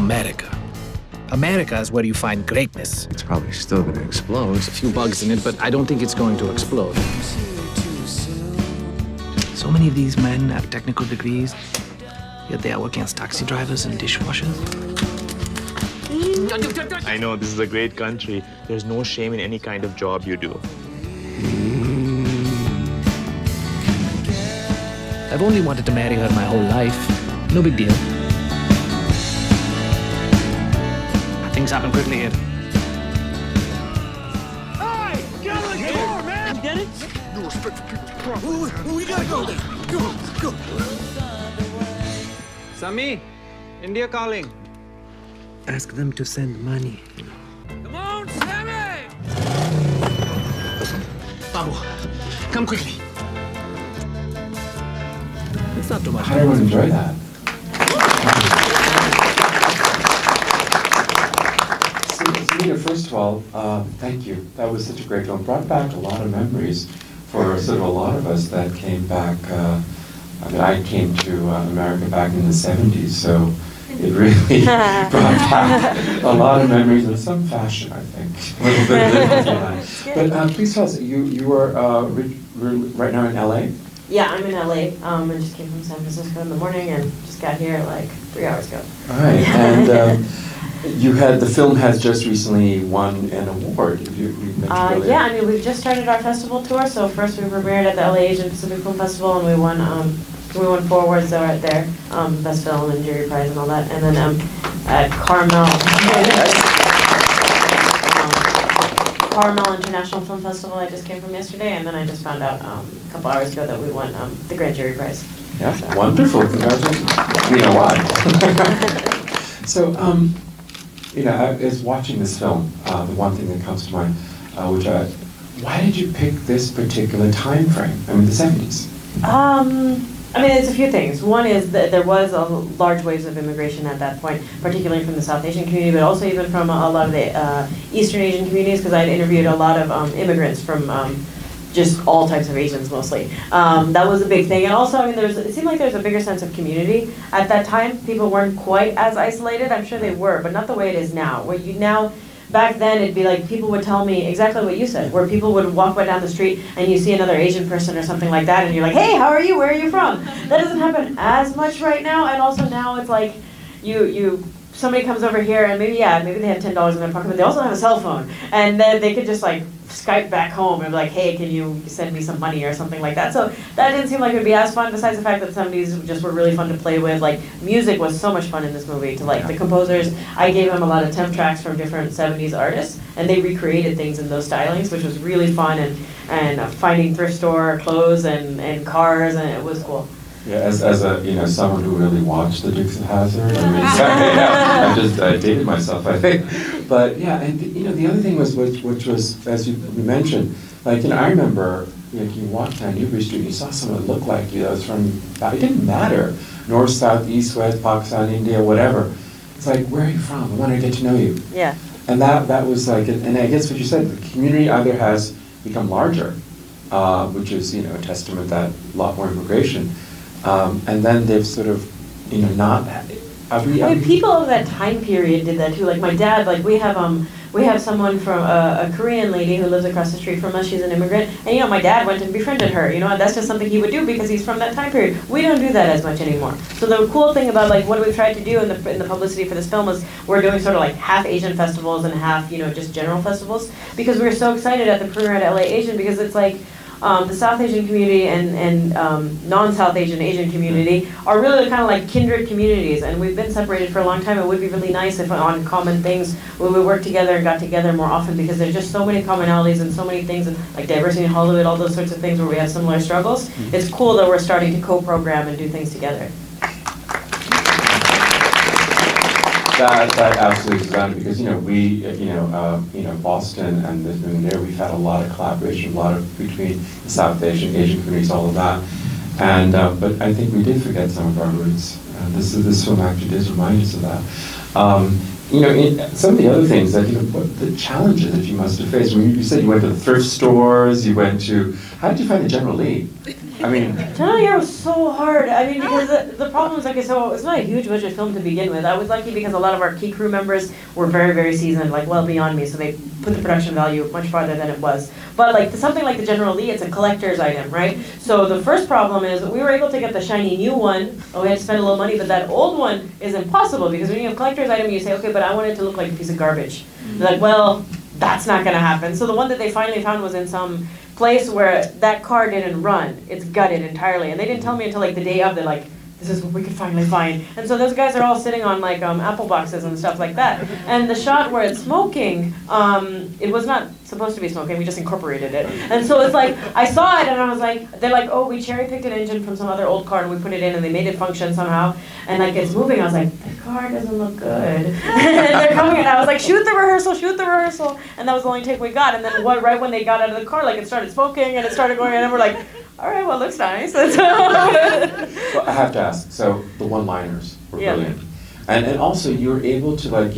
America. America is where you find greatness. It's probably still going to explode. There's a few bugs in it, but I don't think it's going to explode. So many of these men have technical degrees, yet they are working as taxi drivers and dishwashers. I know this is a great country. There's no shame in any kind of job you do. I've only wanted to marry her my whole life. No big deal. Things happen quickly here. Hey! Get out of the door, man! Get it? No respect for people's property. We gotta go there. Go. Swami, India calling. Ask them to send money. Come on, Sammy! Babu, come quickly. It's not too much. I would enjoy that. So, Lena, first of all, thank you. That was such a great film. Brought back a lot of memories for sort of a lot of us that came back. I came to America back in the 70s, so it really brought back a lot of memories in some fashion, I think. A little bit different. But please tell us, you were right now in LA? Yeah, I'm in LA. I just came from San Francisco in the morning and just got here like 3 hours ago. All right, and the film has just recently won an award. You mentioned earlier. Yeah, I mean, we've just started our festival tour. So first we premiered at the LA Asian Pacific Film Festival, and we won 4 awards there, Best Film and Jury Prize and all that. And then at Carmel International Film Festival, I just came from yesterday, and then I just found out a couple hours ago that we won the Grand Jury Prize. Yeah, so. Wonderful, congratulations. We know why. So, I was watching this film, the one thing that comes to mind, why did you pick this particular time frame? I mean, the 70s. I mean, it's a few things. One is that there was a large waves of immigration at that point, particularly from the South Asian community, but also even from a lot of the Eastern Asian communities, because I'd interviewed a lot of immigrants from just all types of Asians mostly. That was a big thing. And also, I mean, it seemed like there was a bigger sense of community. At that time, people weren't quite as isolated. I'm sure they were, but not the way it is now. Back then, it'd be like people would tell me exactly what you said, where people would walk by down the street and you see another Asian person or something like that, and you're like, hey, how are you? Where are you from? That doesn't happen as much right now, and also now it's like somebody comes over here and maybe they have $10 in their pocket, but they also have a cell phone, and then they could just like Skype back home and be like, hey, can you send me some money or something like that. So that didn't seem like it would be as fun, besides the fact that some of these just were really fun to play with. Like, music was so much fun in this movie. The composers, I gave them a lot of temp tracks from different 70s artists, and they recreated things in those stylings, which was really fun, and finding thrift store clothes and cars, and it was cool. Yeah, as a someone who really watched the Dukes of Hazzard, I just dated myself, I think. But yeah, and the other thing was which was, as you mentioned, I remember you walked down Newbury Street and you saw someone that looked like you that was from, it didn't matter, north, south, east, west, Pakistan, India, whatever. It's like, where are you from? I want to get to know you. Yeah. And that was like, and I guess what you said, the community either has become larger, which is a testament that a lot more immigration. And then they've sort of, not. I mean, people of that time period did that too. Like my dad, we have someone from a Korean lady who lives across the street from us. She's an immigrant, and my dad went and befriended her. That's just something he would do because he's from that time period. We don't do that as much anymore. So the cool thing about what we've tried to do in the publicity for this film is we're doing sort of like half Asian festivals and half just general festivals, because we were so excited at the premiere at LA Asian, because it's like. The South Asian community and non-South Asian community are really kind of like kindred communities, and we've been separated for a long time. It would be really nice if on common things we would work together and got together more often, because there's just so many commonalities and so many things, and like diversity in Hollywood, all those sorts of things where we have similar struggles. Mm-hmm. It's cool that we're starting to co-program and do things together. That absolutely is done, because we Boston and there we've had a lot of collaboration, between the South Asian communities, all of that, and but I think we did forget some of our roots, and this film actually does remind us of that. Some of the other things that what the challenges that you must have faced. When you said you went to the thrift stores, you went to how did you find the general lead? I mean, General Year was so hard. I mean, because the problem is, okay, so it's not a huge budget film to begin with. I was lucky because a lot of our key crew members were very, very seasoned, like well beyond me, so they put the production value much farther than it was. But like something like the General Lee, it's a collector's item, right? So the first problem is we were able to get the shiny new one. We had to spend a little money, but that old one is impossible because when you have a collector's item, you say, okay, but I want it to look like a piece of garbage. They're like, well, that's not going to happen. So the one that they finally found was in some place where that car didn't run. It's gutted entirely. And they didn't tell me until like the day of. They're like, this is what we could finally find. And so those guys are all sitting on like apple boxes and stuff like that. And the shot where it's smoking, it was not supposed to be smoking, we just incorporated it. And so it's like, I saw it and I was like, they're like, oh, we cherry picked an engine from some other old car and we put it in and they made it function somehow. And like it's moving, I was like, the car doesn't look good. And they're coming and I was like, shoot the rehearsal, shoot the rehearsal. And that was the only take we got. And then right when they got out of the car, like it started smoking and it started going and we're like, all right, well, it looks nice. well, I have to ask, so the one-liners were brilliant. And also you were able to like,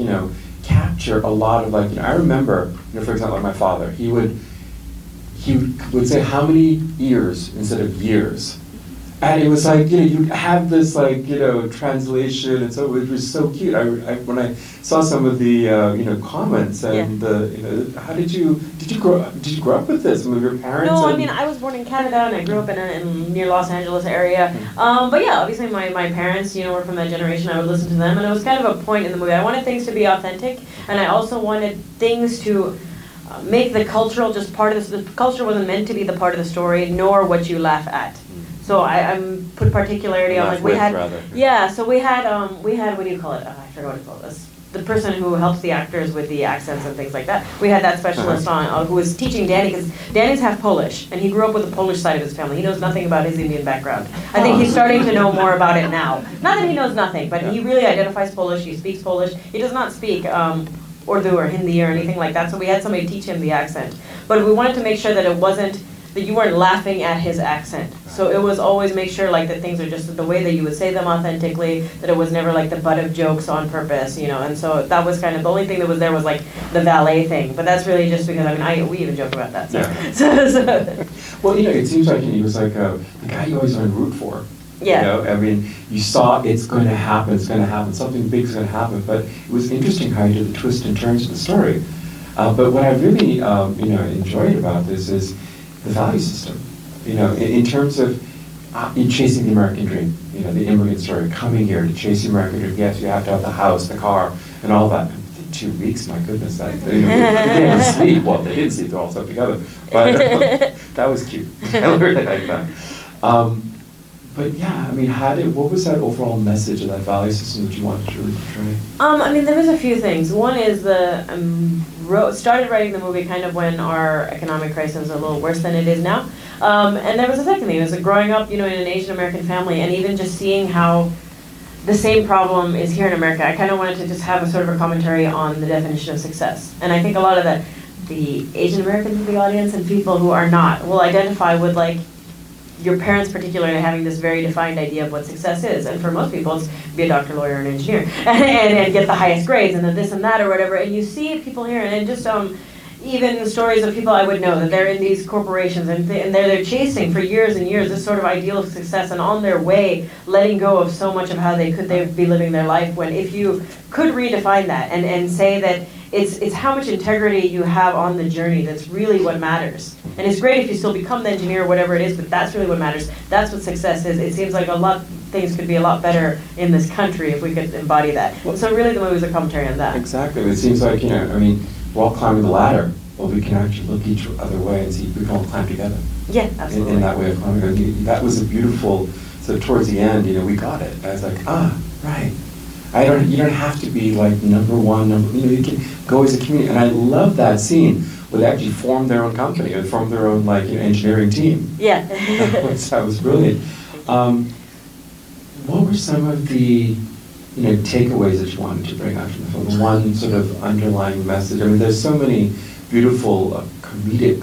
capture a lot of like, I remember, for example, like my father, he would say how many years instead of years. And it was like, you'd have this like, translation, and so it was so cute. When I saw some of the, comments and how did you grow up with this? With your parents? No, I mean, I was born in Canada and I grew up in near Los Angeles area. But yeah, obviously my parents, were from that generation. I would listen to them, and it was kind of a point in the movie. I wanted things to be authentic, and I also wanted things to make the cultural just part of this. The culture wasn't meant to be the part of the story, nor what you laugh at. So I put particularity on, like we had, so we had what do you call it? I forgot what to call this. The person who helps the actors with the accents and things like that. We had that specialist on who was teaching Danny, because Danny's half Polish, and he grew up with the Polish side of his family. He knows nothing about his Indian background. I think he's starting to know more about it now. Not that he knows nothing, but he really identifies Polish, he speaks Polish. He does not speak Urdu or Hindi or anything like that, so we had somebody teach him the accent. But we wanted to make sure that it wasn't, that you weren't laughing at his accent. So it was always make sure like that things are just the way that you would say them authentically, that it was never like the butt of jokes on purpose, And so that was kind of, the only thing that was there was like the valet thing. But that's really just because, we even joke about that. So. Yeah. Well, it seems like he was like the guy you always want to root for. Yeah. You saw it's going to happen, something big is going to happen. But it was interesting how you did the twists and turns of the story. But what I really, enjoyed about this is the value system, in terms of in chasing the American dream, the immigrant story, coming here to chase the American dream. Yes, you have to have the house, the car, and all that. 2 weeks, my goodness, they didn't sleep. Well, they didn't sleep, they're all stuck together. But that was cute. I really like that. But yeah, what was that overall message of that value system that you wanted to portray? There was a few things. One is started writing the movie kind of when our economic crisis was a little worse than it is now. And there was a second thing. It was growing up, in an Asian American family, and even just seeing how the same problem is here in America. I kind of wanted to just have a sort of a commentary on the definition of success. And I think a lot of the Asian American movie audience and people who are not will identify with like your parents particularly having this very defined idea of what success is. And for most people, it's be a doctor, lawyer, and engineer, and get the highest grades, and then this and that or whatever. And you see people here, and just even stories of people I would know that they're in these corporations and they're chasing for years and years this sort of ideal of success, and on their way letting go of so much of how they be living their life. When if you could redefine that and say that it's how much integrity you have on the journey that's really what matters. And it's great if you still become the engineer or whatever it is, but that's really what matters. That's what success is. It seems like things could be a lot better in this country if we could embody that. Well, so really the movie is a commentary on that. Exactly. It seems like, we're all climbing the ladder. Well, we can actually look each other way and see if we can all climb together. Yeah, absolutely. In that way of climbing. That was a beautiful, so towards the end, we got it. I was like, right. You don't have to be like number one, you can go as a community. And I love that scene where they actually formed their own company, or formed their own engineering team. Yeah. that was brilliant. What were some of the takeaways that you wanted to bring out from the film? One sort of underlying message. There's so many beautiful comedic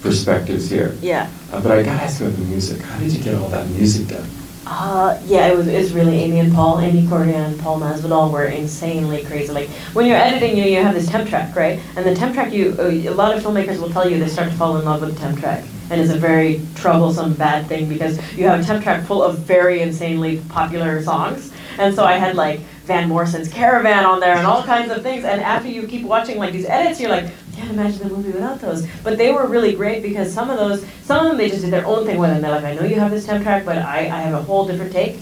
perspectives here. Yeah. But I gotta ask about the music. How did you get all that music done? Yeah, it was really Amy and Paul. Amy Cordia and Paul Masvidal were insanely crazy. Like when you're editing, you have this temp track, right? And the temp track, a lot of filmmakers will tell you they start to fall in love with the temp track, and it's a very troublesome, bad thing because you have a temp track full of very insanely popular songs. And so I had like Van Morrison's Caravan on there and all kinds of things. And after you keep watching like these edits, you're like, can't imagine the movie without those. But they were really great because some of them they just did their own thing with, and they're like, I know you have this temp track, but I have a whole different take,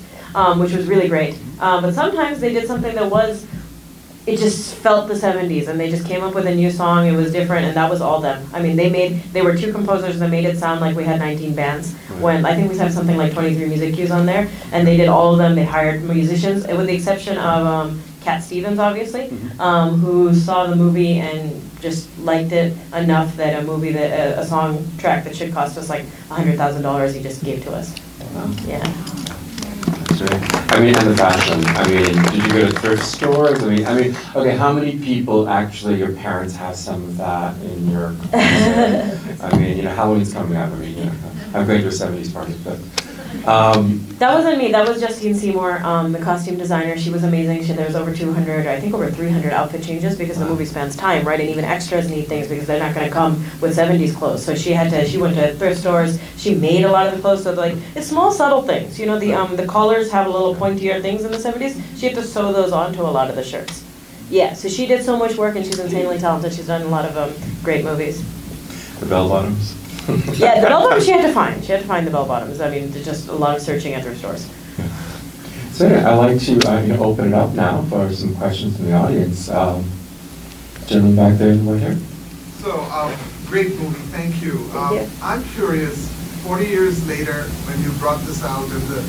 which was really great. But sometimes they did something that it just felt the 70s, and they just came up with a new song. It was different, and that was all them. I mean, they were two composers that made it sound like we had 19 bands. When I think we have something like 23 music cues on there, and they did all of them. They hired musicians, with the exception of Cat Stevens, obviously, who saw the movie and just liked it enough that a song track that should cost us like $100,000, he just gave to us. Yeah. I mean, and the fashion. I mean, did you go to thrift stores? I mean, okay, how many people actually, your parents have some of that in your closet? I mean, Halloween's coming up. I mean, I'm going to a 70s party, but. That wasn't me. That was Justine Seymour, the costume designer. She was amazing. There was over 200, I think over 300 outfit changes because the movie spans time, right? And even extras need things because they're not going to come with 70s clothes. So she went to thrift stores. She made a lot of the clothes. So it's small, subtle things. The collars have a little pointier things in the 70s. She had to sew those onto a lot of the shirts. Yeah, so she did so much work, and she's insanely talented. She's done a lot of great movies. The bell-bottoms. Yeah, the bell-bottoms she had to find. She had to find the bell-bottoms. I mean, just a lot of searching at thrift stores. So anyway, I'd like to open it up now for some questions from the audience. Gentleman back there in the white hair. So, great movie, thank you. Thank you. I'm curious, 40 years later, when you brought this out and the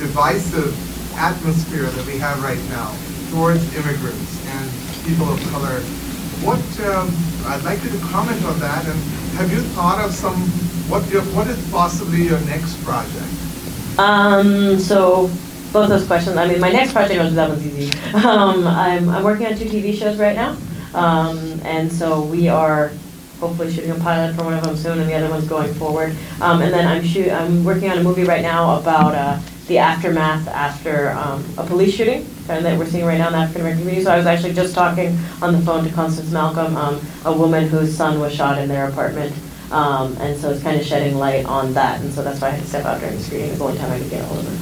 divisive atmosphere that we have right now towards immigrants and people of color, I'd like you to comment on that, and have you thought of what is possibly your next project? So both those questions. I mean, my next project, that one's easy. I'm working on 2 TV shows right now, and so we are hopefully shooting a pilot for one of them soon, and the other one's going forward. And then I'm working on a movie right now about the aftermath after a police shooting that we're seeing right now in the African American community. So I was actually just talking on the phone to Constance Malcolm, a woman whose son was shot in their apartment. And so it's kind of shedding light on that, and so that's why I had to step out during the screening. It's the only time I could get a hold of her.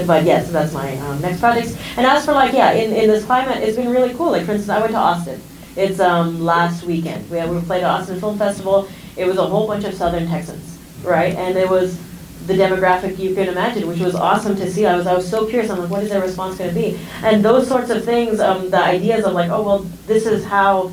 but yeah, so that's my next project. And as for in this climate, it's been really cool. Like for instance, I went to Austin. It's last weekend. We played at Austin Film Festival. It was a whole bunch of Southern Texans, right? And it was the demographic you can imagine, which was awesome to see. I was so curious. I'm like, what is their response going to be? And those sorts of things, the ideas of like, oh well, this is how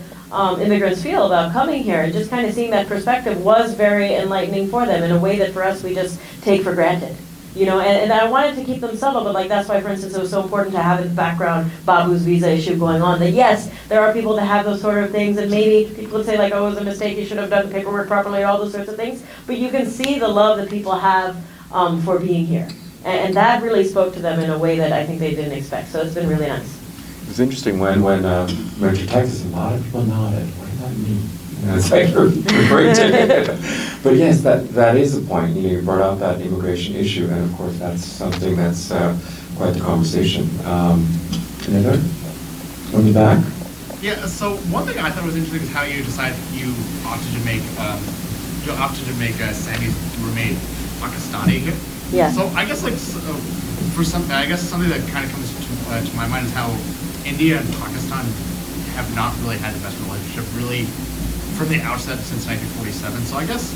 immigrants feel about coming here, and just kind of seeing that perspective was very enlightening for them in a way that for us we just take for granted. And I wanted to keep them subtle, but that's why, for instance, it was so important to have in the background Babu's visa issue going on, that yes, there are people that have those sort of things, and maybe people would say oh, it was a mistake, you should have done the paperwork properly, or all those sorts of things, but you can see the love that people have for being here. And that really spoke to them in a way that I think they didn't expect, so it's been really nice. It was interesting when went to Texas, a lot of people nodded. What does that mean? It's like you're great. But yes, that is the point. You brought out that immigration issue, and of course that's something that's quite the conversation. Another from the back. Yeah. So one thing I thought was interesting is how you decided you opted to make Sammy's roommate Pakistani. Yeah. So I guess something that kind of comes to my mind is how India and Pakistan have not really had the best relationship really from the outset since 1947. So I guess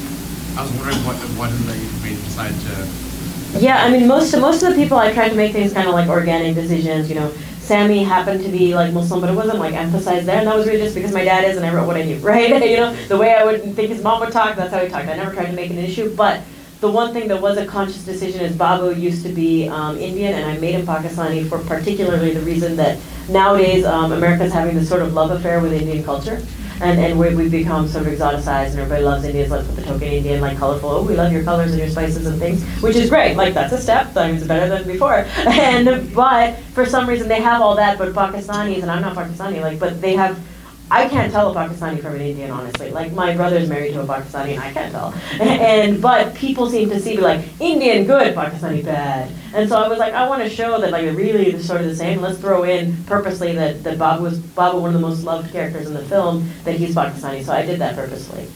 I was wondering what is it that you made you decide to. Yeah, I mean most of the people I tried to make things kind of like organic decisions. Sammy happened to be Muslim, but it wasn't emphasized there, and that was really just because my dad is, and I wrote what I knew, right? The way I would think his mom would talk, that's how he talked. I never tried to make an issue, but the one thing that was a conscious decision is Babu used to be Indian, and I made him Pakistani for particularly the reason that nowadays America's having this sort of love affair with Indian culture. And we've become sort of exoticized, and everybody loves Indians. Let's put the token Indian, colorful. Oh, we love your colors and your spices and things, which is great. That's a step. That means it's better than before. But for some reason they have all that, but Pakistanis, and I'm not Pakistani, but they have I can't tell a Pakistani from an Indian, honestly. Like, my brother's married to a Pakistani, and I can't tell. But people seem to see, like, Indian good, Pakistani bad. And so I was like, I want to show that, like, really they're sort of the same. Let's throw in purposely that Babu, one of the most loved characters in the film, that he's Pakistani. So I did that purposely.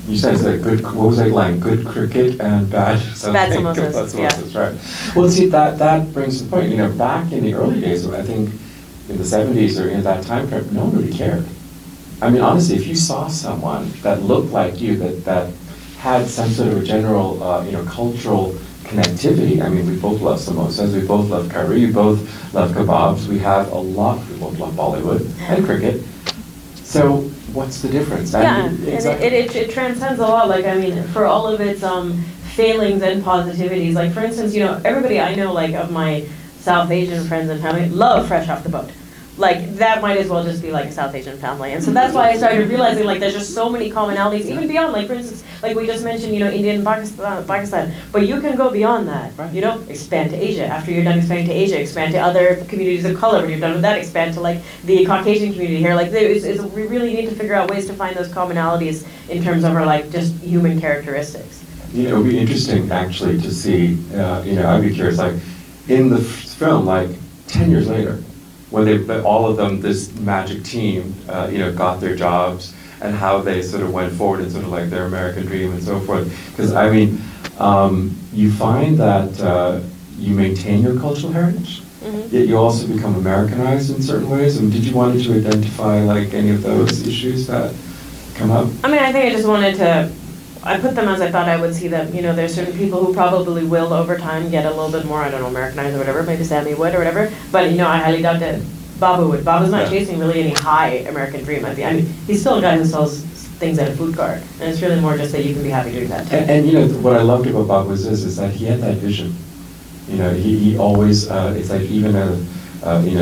You said that good, what was that line? Good cricket and bad something. Bad samosas, Bad samosas, yeah. right. Well, see, that brings the point. Back in the early days, I think in the 70s or in that time frame, no one really cared. I mean, honestly, if you saw someone that looked like you, that had some sort of a general, cultural connectivity. I mean, we both love samosas, we both love curry, we both love kebabs. We both love Bollywood and cricket. So what's the difference? Yeah, exactly. and it transcends a lot. Like, I mean, for all of its failings and positivities. Like, for instance, everybody I know, like, of my South Asian friends and family, love Fresh Off the Boat. Like, that might as well just be like a South Asian family. And so that's why I started realizing, like, there's just so many commonalities, even beyond, like, for instance, like we just mentioned, India and Pakistan. But you can go beyond that, Right. Expand to Asia. After you're done expanding to Asia, expand to other communities of color. When you're done with that, expand to, like, the Caucasian community here. Like, we really need to figure out ways to find those commonalities in terms of our, like, just human characteristics. It would be interesting, actually, to see, I'd be curious, like, in the film, like, 10 years later, when all of them, this magic team, got their jobs, and how they sort of went forward and sort of like their American dream and so forth. Because, I mean, you find that you maintain your cultural heritage, yet you also become Americanized in certain ways. And did you want to identify, like, any of those issues that come up? I mean, I think I just wanted to, I put them as I thought I would see them. There's certain people who probably will over time get a little bit more, I don't know, Americanized or whatever, maybe Sammy would or whatever, but I highly doubt that Babu would. Babu's not chasing really any high American dream. I mean, he's still a guy who sells things at a food cart, and it's really more just that you can be happy doing that too. And what I loved about Babu is that he had that vision. He always, it's like even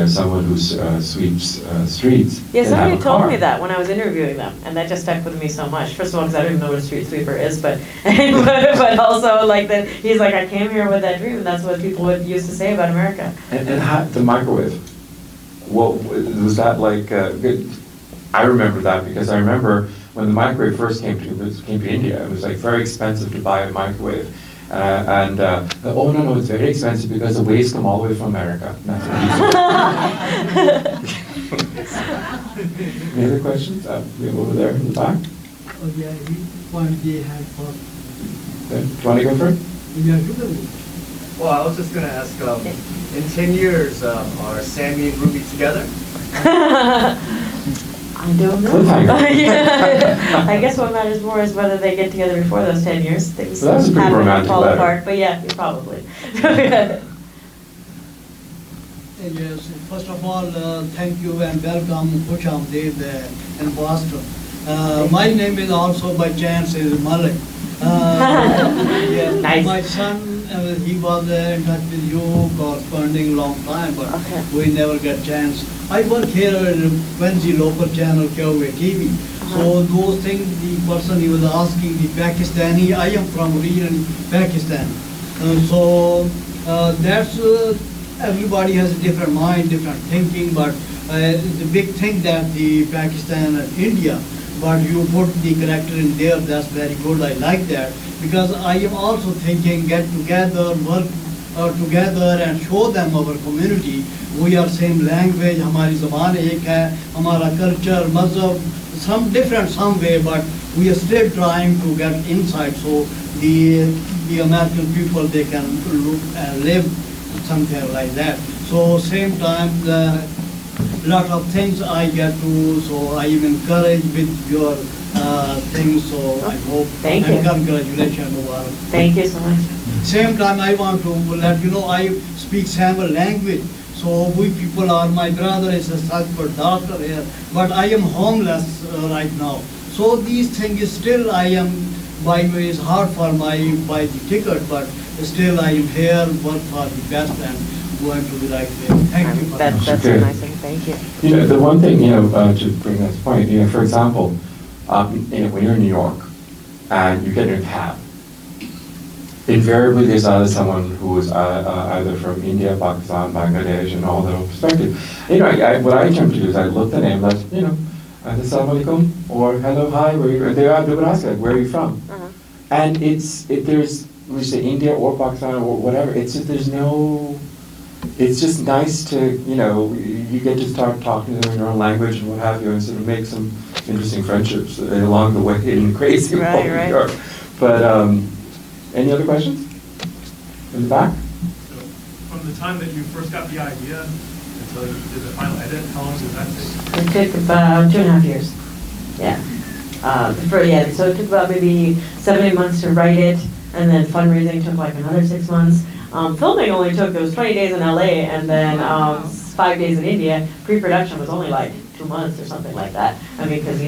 someone who sweeps streets. Yeah, can somebody have a told car. me that when I was interviewing them, and that just stuck with me so much. First of all, because I don't even know what a street sweeper is, but but also like that he's like, I came here with that dream, and that's what people would used to say about America. And how, the microwave, what was that like? Good? I remember that because I remember when the microwave first came to India, it was like very expensive to buy a microwave. Oh no, it's very expensive because the waves come all the way from America. That's what he said. Any other questions? We have over there in the back. Oh yeah, we had for. Do you want to go first? Well, I was just going to ask, in 10 years, are Sammy and Ruby together? I don't know. Yeah. I guess what matters more is whether they get together before those 10 years. Things So that's a pretty happen and romantic fall letter. apart, but yeah, probably. Yes, first of all, thank you and welcome, Khush Amdeed in Boston. My name is also by chance is Malik. Yeah, Nice. My son, he was in touch with you corresponding long time, but we never get chance. I work here at Wednesday local channel, KOA TV. So those things, the person he was asking, the Pakistani, I am from region Pakistan. That's, everybody has a different mind, different thinking, but the big thing that the Pakistan and India, but you put the character in there, that's very good, I like that. Because I am also thinking, get together, work together and show them our community. We are same language, हमारी ज़बान एक है, हमारा culture, mazhab, some different some way, but we are still trying to get inside. So the American people, they can look and live something like that. So same time, lot of things I get to, so I am encouraged with your things, so I hope. Thank you. And congratulations, Mubarak. Thank you so much. Same time, I want to let you know, I speak Tamil language. So we people are, my brother is a Sanskrit doctor here, but I am homeless right now. So these things still I am, by the way, it's hard for my buy the ticket, but still I am here, work for the best and going to the right way. Thank you. That's Okay. a nice thing. Thank you. The one thing, to bring this point, for example, when you're in New York and you get in a cab, invariably there's either someone who is either from India, Pakistan, Bangladesh, and all that perspective. What I attempt to do is I look at the name, Assalamu alaikum, or hello, hi, where are you? They would ask like, where are you from? And there's, we say India or Pakistan or whatever, it's just, it's just nice to, you get to start talking to them in your own language and what have you, and sort of make some interesting friendships along the way in the crazy world of New York. But any other questions? In the back? So, from the time that you first got the idea until you did the final edit, how long did that take? It took about 2.5 years. Yeah. So it took about maybe 7 months to write it, and then fundraising took like another 6 months. Filming only took, there was 20 days in LA, and then 5 days in India. Pre-production was only like 2 months or something like that. I mean, because,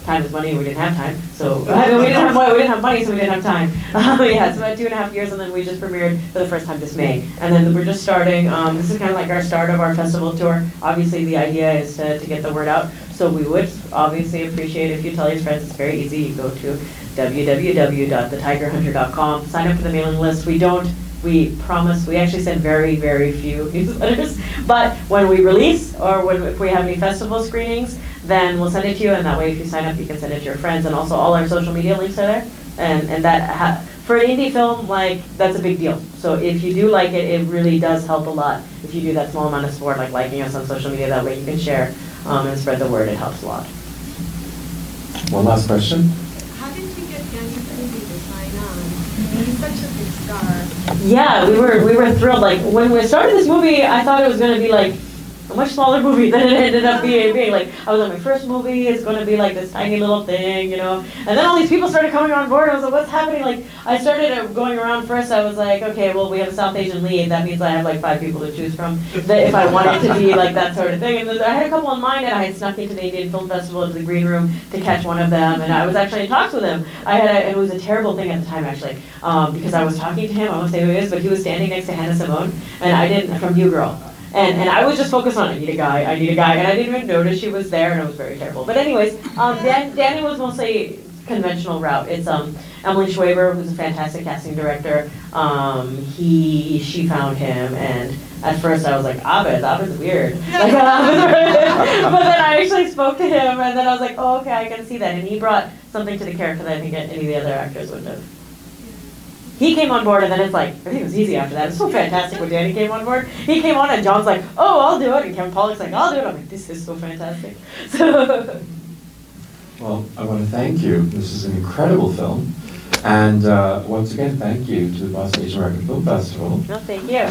time is money, we didn't have time. So, we didn't have money, so we didn't have time. Yeah, it's about 2.5 years, and then we just premiered for the first time this May. And then we're just starting, this is kind of like our start of our festival tour. Obviously, the idea is to get the word out. So we would obviously appreciate if you tell your friends. It's very easy. You go to www.thetigerhunter.com, sign up for the mailing list. We promise, we actually send very, very few newsletters, but when we release, or if we have any festival screenings, then we'll send it to you, and that way if you sign up, you can send it to your friends, and also all our social media links are there, and that, for an indie film, like, that's a big deal. So if you do like it, it really does help a lot if you do that small amount of support, like liking us on social media, that way you can share and spread the word, it helps a lot. One last question. How did you get Danny to sign on? He's such a big star. Yeah, we were thrilled. Like, when we started this movie, I thought it was going to be like a much smaller movie than it ended up being. Like, I was on my first movie, it's going to be like this tiny little thing, And then all these people started coming on board, and I was like, what's happening? Like, I started going around first, I was like, okay, well, we have a South Asian lead, that means I have like 5 people to choose from, if I wanted to be like that sort of thing. And I had a couple in mind, and I had snuck into the Indian Film Festival to the green room to catch one of them, and I was actually in talks with him. It was a terrible thing at the time, actually, because I was talking to him, I won't say who he is, but he was standing next to Hannah Simone, and from You Girl. And I was just focused on, I need a guy, and I didn't even notice she was there, and it was very terrible. But anyways, Danny was mostly conventional route. It's Emily Schwaber, who's a fantastic casting director. She found him, and at first I was like, Abed's weird. But then I actually spoke to him, and then I was like, oh, okay, I can see that. And he brought something to the character that I think any of the other actors wouldn't have. He came on board, and then it's like, I think it was easy after that. It's so fantastic when Danny came on board. He came on, and John's like, oh, I'll do it. And Kevin Pollak's like, I'll do it. I'm like, this is so fantastic. So. Well, I want to thank you. This is an incredible film. And once again, thank you to the Boston Asian American Film Festival. No, thank you.